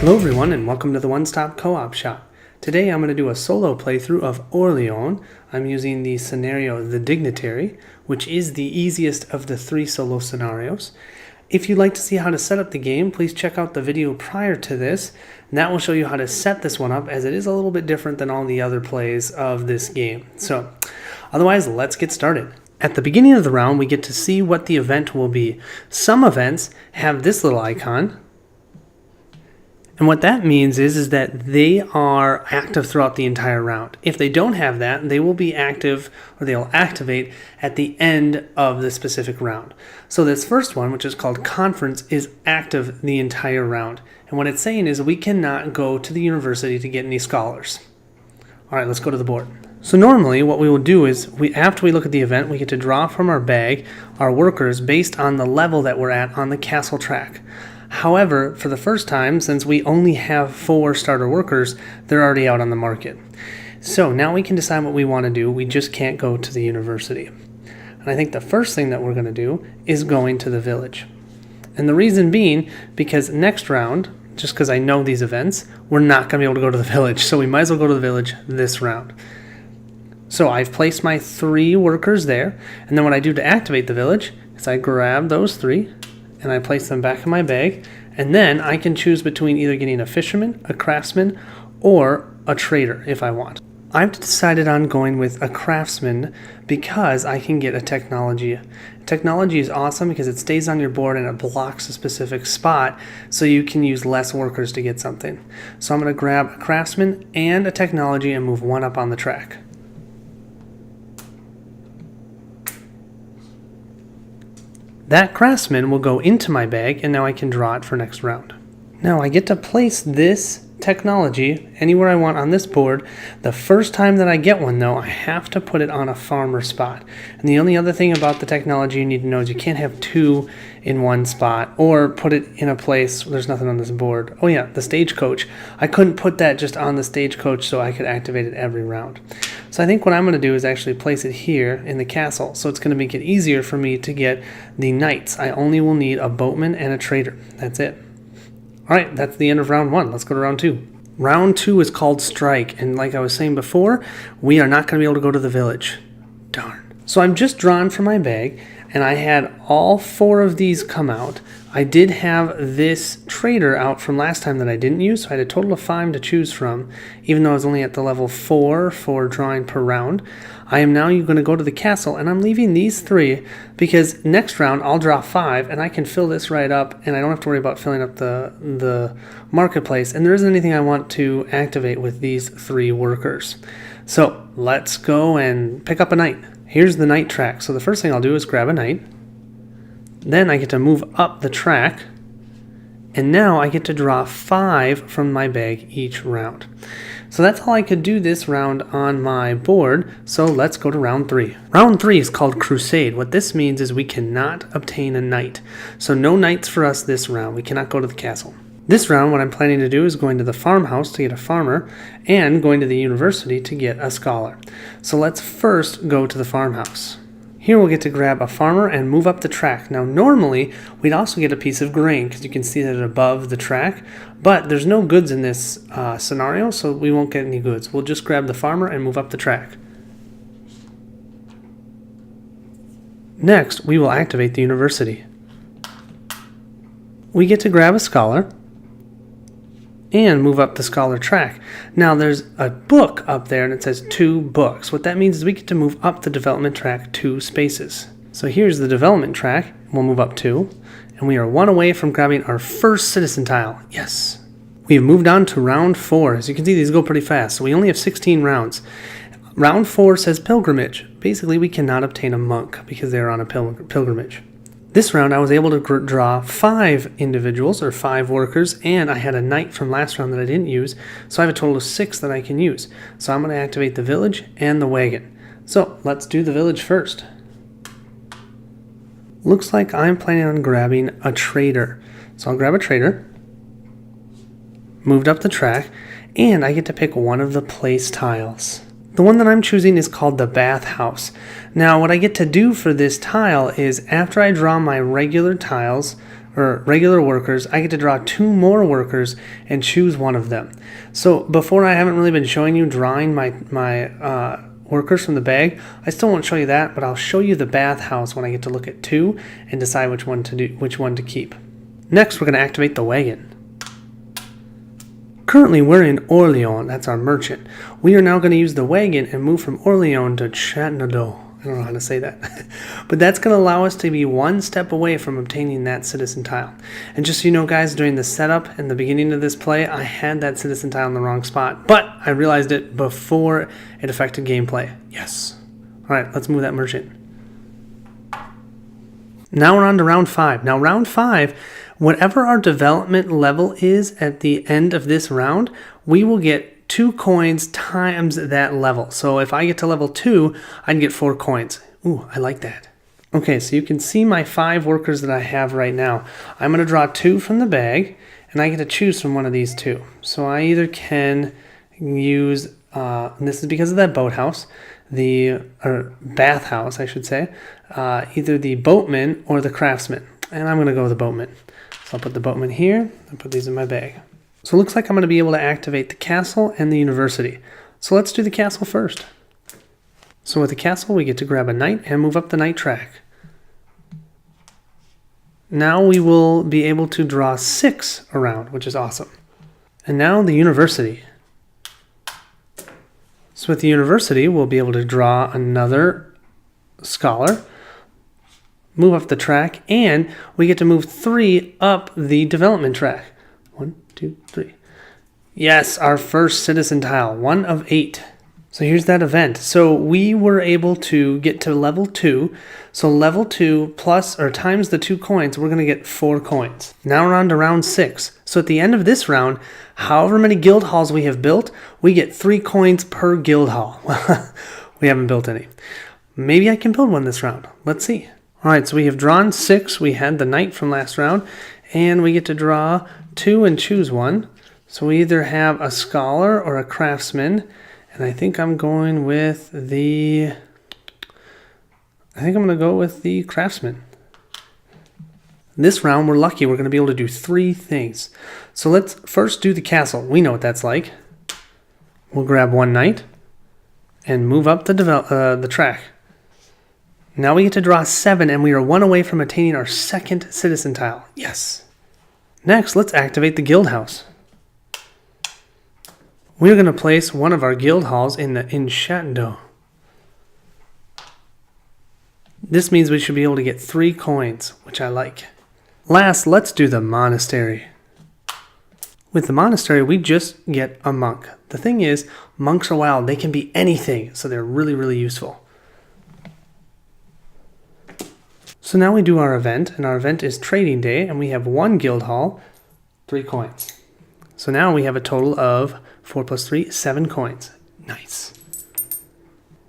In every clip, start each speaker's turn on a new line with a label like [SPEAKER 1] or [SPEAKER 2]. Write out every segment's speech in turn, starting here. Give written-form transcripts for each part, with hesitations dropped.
[SPEAKER 1] Hello everyone and welcome to the One Stop Co-op Shop. Today I'm going to do a solo playthrough of Orleans. I'm using the scenario The Dignitary, which is the easiest of the 3 solo scenarios. If you'd like to see how to set up the game, please check out the video prior to this, and that will show you how to set this one up, as it is a little bit different than all the other plays of this game. So, otherwise, let's get started. At the beginning of the round, we get to see what the event will be. Some events have this little icon, and what that means is that they are active throughout the entire round. If they don't have that, they will be active, or they'll activate at the end of the specific round. So this first one, which is called Conference, is active the entire round. And what it's saying is we cannot go to the university to get any scholars. All right, let's go to the board. So normally what we will do is, after we look at the event, we get to draw from our bag our workers based on the level that we're at on the castle track. However, for the first time, since we only have 4 starter workers, they're already out on the market. So now we can decide what we want to do. We just can't go to the university. And I think the first thing that we're going to do is going to the village. And the reason being, because next round, just because I know these events, we're not going to be able to go to the village. So we might as well go to the village this round. So I've placed my 3 workers there. And then what I do to activate the village is I grab those 3. And I place them back in my bag, and then I can choose between either getting a fisherman, a craftsman, or a trader if I want. I've decided on going with a craftsman because I can get a technology. Technology is awesome because it stays on your board and it blocks a specific spot, so you can use less workers to get something. So I'm going to grab a craftsman and a technology and move one up on the track. That craftsman will go into my bag, and now I can draw it for next round. Now I get to place this technology anywhere I want on this board. The first time that I get one, though, I have to put it on a farmer spot. And the only other thing about the technology you need to know is you can't have 2 in one spot, or put it in a place where there's nothing on this board. Oh yeah, the stagecoach. I couldn't put that just on the stagecoach so I could activate it every round. So I think what I'm going to do is actually place it here in the castle, so it's going to make it easier for me to get the knights. I only will need a boatman and a trader. That's it. Alright, that's the end of round 1. Let's go to round 2. Round 2 is called Strike, and like I was saying before, we are not going to be able to go to the village. Darn. So I'm just drawn from my bag, and I had all 4 of these come out. I did have this trader out from last time that I didn't use, so I had a total of 5 to choose from, even though I was only at the level 4 for drawing per round. I am now going to go to the castle, and I'm leaving these 3 because next round I'll draw 5 and I can fill this right up, and I don't have to worry about filling up the marketplace, and there isn't anything I want to activate with these 3 workers. So let's go and pick up a knight. Here's the knight track. So the first thing I'll do is grab a knight. Then I get to move up the track, and now I get to draw 5 from my bag each round. So that's all I could do this round on my board, so let's go to round 3. Round 3 is called Crusade. What this means is we cannot obtain a knight. So no knights for us this round. We cannot go to the castle. This round, what I'm planning to do is going to the farmhouse to get a farmer, and going to the university to get a scholar. So let's first go to the farmhouse. Here we'll get to grab a farmer and move up the track. Now normally we'd also get a piece of grain because you can see that above the track, but there's no goods in this scenario, so we won't get any goods. We'll just grab the farmer and move up the track. Next we will activate the university. We get to grab a scholar and move up the scholar track. Now there's a book up there and it says 2 books. What that means is we get to move up the development track 2 spaces. So here's the development track. We'll move up 2, and we are 1 away from grabbing our first citizen tile. Yes. We have moved on to round 4. As you can see, these go pretty fast. So we only have 16 rounds. Round 4 says pilgrimage. Basically, we cannot obtain a monk because they're on a pilgrimage. This round I was able to draw 5 individuals, or 5 workers, and I had a knight from last round that I didn't use, so I have a total of 6 that I can use. So I'm going to activate the village and the wagon. So let's do the village first. Looks like I'm planning on grabbing a trader. So I'll grab a trader, moved up the track, and I get to pick one of the place tiles. The one that I'm choosing is called the bathhouse. Now what I get to do for this tile is after I draw my regular tiles, or regular workers, I get to draw 2 more workers and choose one of them. So before, I haven't really been showing you drawing my workers from the bag. I still won't show you that, but I'll show you the bathhouse when I get to look at 2 and decide which one to keep. Next, we're going to activate the wagon. Currently, we're in Orleans. That's our merchant. We are now going to use the wagon and move from Orleans to Chattanooga. I don't know how to say that. But that's going to allow us to be 1 step away from obtaining that citizen tile. And just so you know, guys, during the setup and the beginning of this play, I had that citizen tile in the wrong spot. But I realized it before it affected gameplay. Yes. All right, let's move that merchant. Now we're on to round 5. Now, round 5, whatever our development level is at the end of this round, we will get 2 coins times that level. So if I get to level 2, I'd get 4 coins. Ooh, I like that. Okay, so you can see my 5 workers that I have right now. I'm going to draw 2 from the bag, and I get to choose from one of these 2. So I either can use, and this is because of that boathouse, or bathhouse, I should say, either the boatman or the craftsman. And I'm going to go with the boatman. So I'll put the boatman here and put these in my bag. So it looks like I'm going to be able to activate the castle and the university. So let's do the castle first. So with the castle, we get to grab a knight and move up the knight track. Now we will be able to draw 6 around, which is awesome. And now the university. So with the university, we'll be able to draw another scholar, move up the track, and we get to move 3 up the development track. 1, 2, 3. Yes, our first citizen tile, 1 of 8. So here's that event. So we were able to get to level 2. So level 2 plus or times the 2 coins, we're going to get 4 coins. Now we're on to round 6. So at the end of this round, however many guild halls we have built, we get 3 coins per guild hall. We haven't built any. Maybe I can build one this round. Let's see. All right, so we have drawn 6. We had the knight from last round, and we get to draw 2 and choose one. So we either have a scholar or a craftsman, and I think I'm going with the craftsman. This round, we're lucky. We're going to be able to do 3 things. So let's first do the castle. We know what that's like. We'll grab 1 knight and move up the track. Now we get to draw 7, and we are 1 away from attaining our 2nd citizen tile. Yes. Next, let's activate the guild house. We're going to place one of our guild halls in Chattanooga. This means we should be able to get 3 coins, which I like. Last, let's do the monastery. With the monastery, we just get a monk. The thing is, monks are wild. They can be anything, so they're really, really useful. So now we do our event, and our event is Trading Day, and we have 1 guild hall, 3 coins. So now we have a total of 4 plus 3, 7 coins. Nice.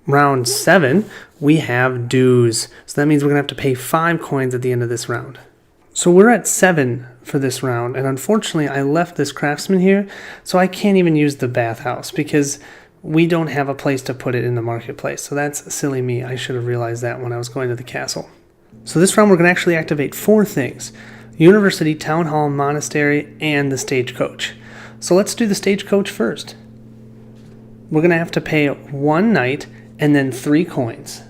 [SPEAKER 1] Round 7, we have dues. So that means we're going to have to pay 5 coins at the end of this round. So we're at 7 for this round, and unfortunately I left this craftsman here, so I can't even use the bathhouse because we don't have a place to put it in the marketplace. So that's silly me. I should have realized that when I was going to the castle. So this round we're going to actually activate 4 things: University, Town Hall, Monastery, and the Stagecoach. So let's do the Stagecoach first. We're going to have to pay 1 knight and then 3 coins.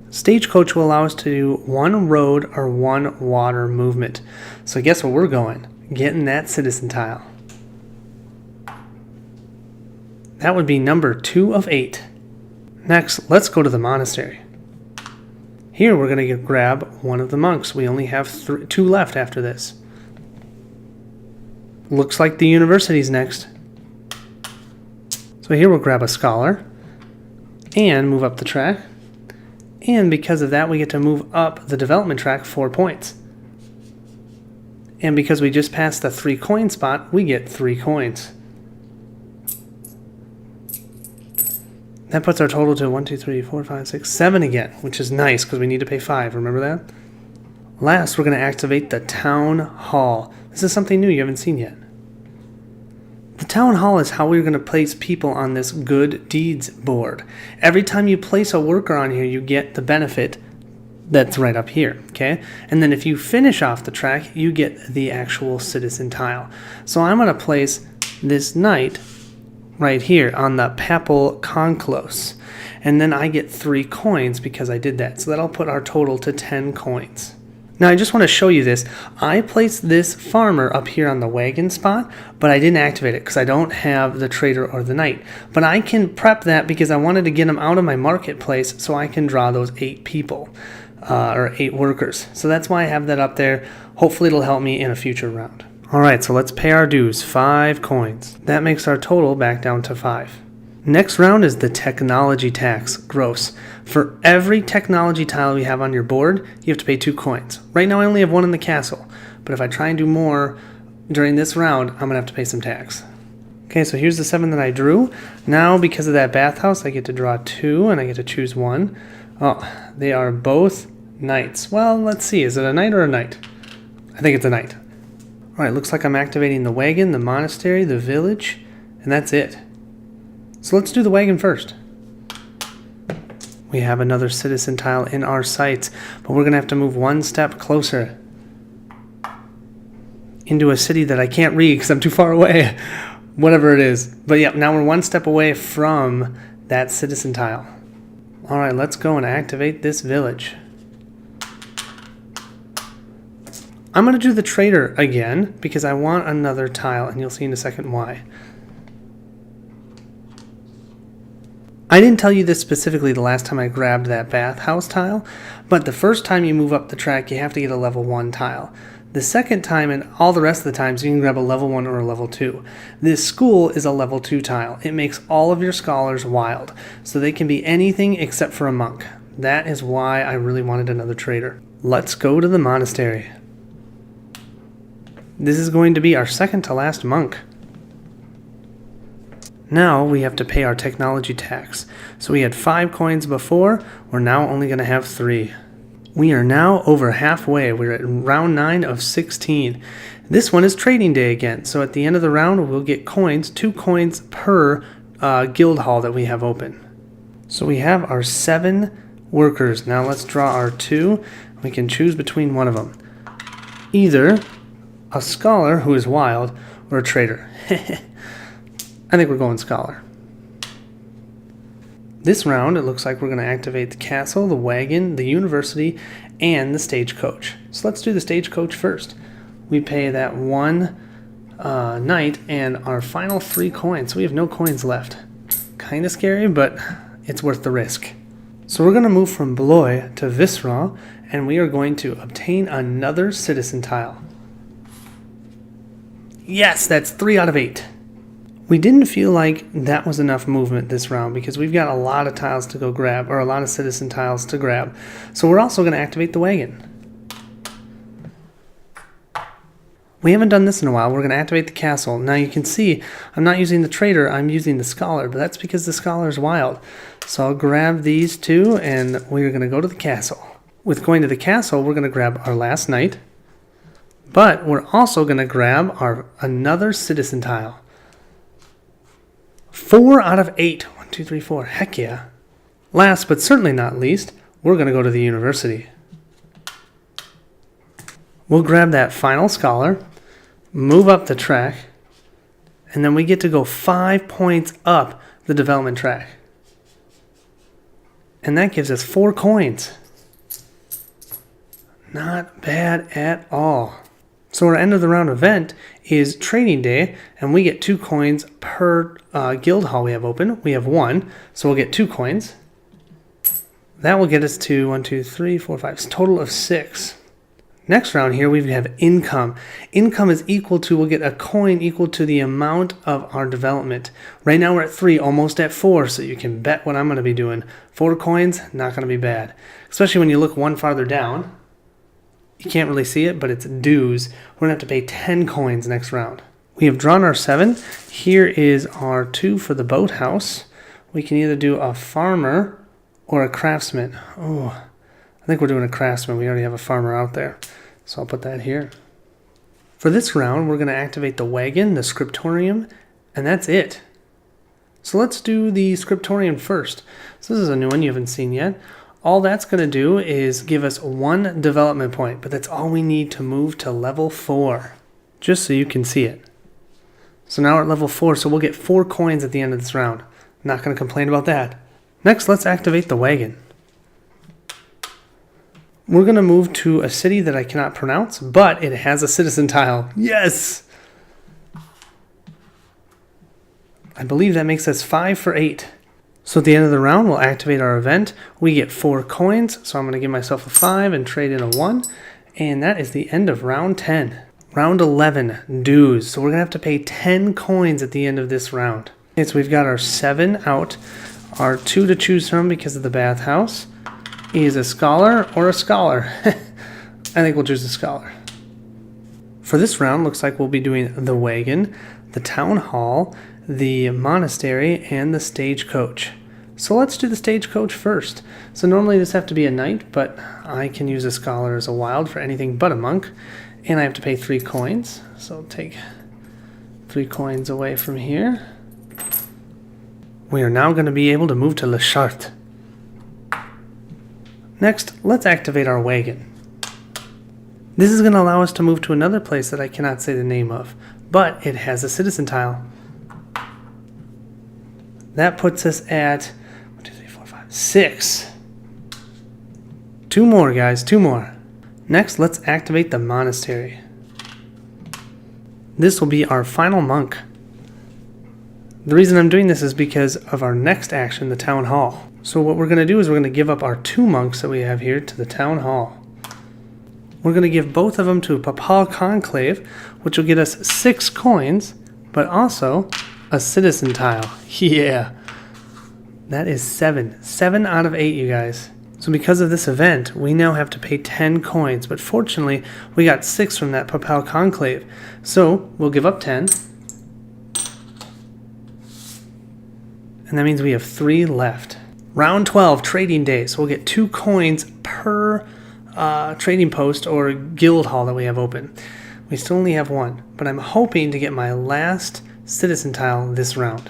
[SPEAKER 1] Stagecoach will allow us to do 1 road or 1 water movement. So guess where we're going? Getting that citizen tile. That would be number 2 of 8. Next, let's go to the monastery. Here we're going to grab one of the monks. We only have 2 left after this. Looks like the university's next. So here we'll grab a scholar and move up the track. And because of that, we get to move up the development track 4 points. And because we just passed the 3 coin spot, we get 3 coins. That puts our total to 1, 2, 3, 4, 5, 6, 7 again, which is nice because we need to pay 5. Remember that? Last, we're going to activate the Town Hall. This is something new you haven't seen yet. The Town Hall is how we're going to place people on this good deeds board. Every time you place a worker on here, you get the benefit that's right up here, okay? And then if you finish off the track, you get the actual citizen tile. So I'm going to place this knight right here on the papal conclose. And then I get 3 coins because I did that. So that'll put our total to 10 coins. Now I just want to show you this. I placed this farmer up here on the wagon spot, but I didn't activate it because I don't have the trader or the knight. But I can prep that because I wanted to get them out of my marketplace so I can draw those 8 people, or 8 workers. So that's why I have that up there. Hopefully it'll help me in a future round. Alright, so let's pay our dues. 5 coins. That makes our total back down to 5. Next round is the technology tax, gross. For every technology tile you have on your board, you have to pay 2 coins. Right now I only have 1 in the castle, but if I try and do more during this round, I'm going to have to pay some tax. Okay, so here's the 7 that I drew. Now, because of that bathhouse, I get to draw 2, and I get to choose 1. Oh, they are both knights. Well, let's see. Is it a knight or a knight? I think it's a knight. Alright, looks like I'm activating the wagon, the monastery, the village, and that's it. So let's do the wagon first. We have another citizen tile in our sights, but we're going to have to move 1 step closer into a city that I can't read because I'm too far away. Whatever it is. But yeah, now we're 1 step away from that citizen tile. Alright, let's go and activate this village. I'm going to do the trader again because I want another tile, and you'll see in a second why. I didn't tell you this specifically the last time I grabbed that bathhouse tile, but the first time you move up the track, you have to get a level 1 tile. The second time and all the rest of the times, you can grab a level 1 or a level 2. This school is a level 2 tile. It makes all of your scholars wild, so they can be anything except for a monk. That is why I really wanted another trader. Let's go to the monastery. This is going to be our second to last monk. Now we have to pay our technology tax. So we had 5 coins before, we're now only going to have 3. We are now over halfway. We're at round 9 of 16. This one is trading day again, so at the end of the round we'll get coins, 2 coins per guild hall that we have open. So we have our 7 workers. Now let's draw our 2. We can choose between one of them. Either a scholar who is wild or a trader. I think we're going scholar. This round, it looks like we're going to activate the castle, the wagon, the university, and the stagecoach. So let's do the stagecoach first. We pay that 1 knight and our final 3 coins. So we have no coins left. Kind of scary, but it's worth the risk. So we're going to move from Blois to Viscera, and we are going to obtain another citizen tile. Yes, that's 3 out of 8. We didn't feel like that was enough movement this round because we've got a lot of tiles to go grab, or a lot of citizen tiles to grab. So we're also going to activate the wagon. We haven't done this in a while. We're going to activate the castle. Now you can see I'm not using the trader, I'm using the scholar, but that's because the scholar is wild. So I'll grab these 2 and we're going to go to the castle. With going to the castle, we're going to grab our last knight, but we're also going to grab another citizen tile. 4 out of 8. 1, 2, 3, 4. Heck yeah. Last but certainly not least, we're going to go to the university. We'll grab that final scholar, move up the track, and then we get to go 5 points up the development track. And that gives us 4 coins. Not bad at all. So our end of the round event is trading day, and we get 2 coins per guild hall we have open. We have 1, so we'll get 2 coins. That will get us to 1, 2, 3, 4, 5, a total of 6. Next round here we have income. Income is equal to, we'll get a coin equal to the amount of our development. Right now we're at 3, almost at 4, so you can bet what I'm going to be doing. 4 coins, not going to be bad. Especially when you look one farther down. You can't really see it, but it's dues. We're going to have to pay 10 coins next round. We have drawn our 7. Here is our 2 for the boathouse. We can either do a farmer or a craftsman. Oh, I think we're doing a craftsman. We already have a farmer out there. So I'll put that here. For this round, we're going to activate the wagon, the scriptorium, and that's it. So let's do the scriptorium first. So this is a new one you haven't seen yet. All that's going to do is give us 1 development point, but that's all we need to move to level 4, just so you can see it. So now we're at level 4, so we'll get 4 coins at the end of this round. Not going to complain about that. Next, let's activate the wagon. We're going to move to a city that I cannot pronounce, but it has a citizen tile. Yes! I believe that makes us 5 for 8. So at the end of the round, we'll activate our event. We get 4 coins, so I'm going to give myself a 5 and trade in a 1. And that is the end of round 10. Round 11, dues. So we're going to have to pay 10 coins at the end of this round. Okay, so we've got our 7 out, our 2 to choose from because of the bathhouse. Is a scholar or a scholar? I think we'll choose a scholar. For this round, looks like we'll be doing the wagon, the town hall, the monastery, and the stagecoach. So let's do the stagecoach first. So normally this have to be a knight, but I can use a scholar as a wild for anything but a monk. And I have to pay 3 coins. So I'll take 3 coins away from here. We are now going to be able to move to Le Charte. Next, let's activate our wagon. This is going to allow us to move to another place that I cannot say the name of, but it has a citizen tile. That puts us at 1, 2, 3, 4, 5, 6. 2 more, guys, 2 more. Next, let's activate the monastery. This will be our final monk. The reason I'm doing this is because of our next action, the town hall. So what we're going to do is we're going to give up our 2 monks that we have here to the town hall. We're going to give both of them to a papal conclave, which will get us 6 coins, but also a citizen tile. Yeah, that is 7. 7 out of 8, you guys. So because of this event, we now have to pay 10 coins, but fortunately, we got 6 from that papal conclave. So we'll give up 10. And that means we have 3 left. Round 12, trading day. So we'll get 2 coins per trading post or guild hall that we have open. We still only have 1, but I'm hoping to get my last citizen tile this round.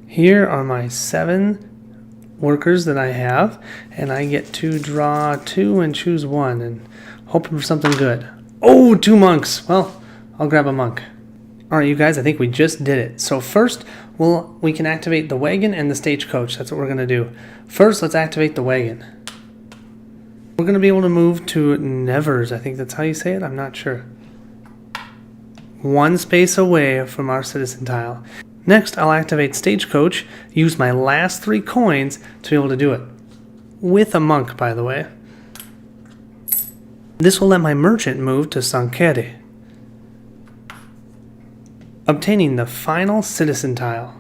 [SPEAKER 1] Here are my 7 workers that I have, and I get to draw 2 and choose 1 and hoping for something good. Oh, 2 monks. Well, I'll grab a monk. Alright, you guys, I think we just did it. So first, we can activate the wagon and the stagecoach. That's what we're going to do. First, let's activate the wagon. We're going to be able to move to Nevers. I think that's how you say it. I'm not sure. 1 space away from our citizen tile. Next, I'll activate stagecoach, use my last 3 coins to be able to do it. With a monk, by the way. This will let my merchant move to Sanquete, obtaining the final citizen tile.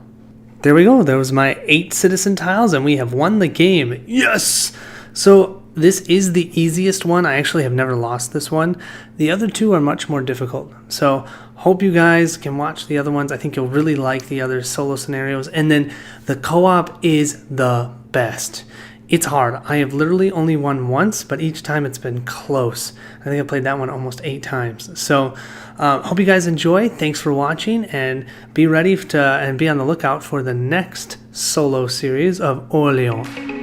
[SPEAKER 1] There we go. There was my 8 citizen tiles, and we have won the game. Yes! So this is the easiest one. I actually have never lost this one. The other 2 are much more difficult. So hope you guys can watch the other ones. I think you'll really like the other solo scenarios. And then the co-op is the best. It's hard. I have literally only won once, but each time it's been close. I think I played that one almost 8 times. So hope you guys enjoy. Thanks for watching, and be ready and be on the lookout for the next solo series of Orléans.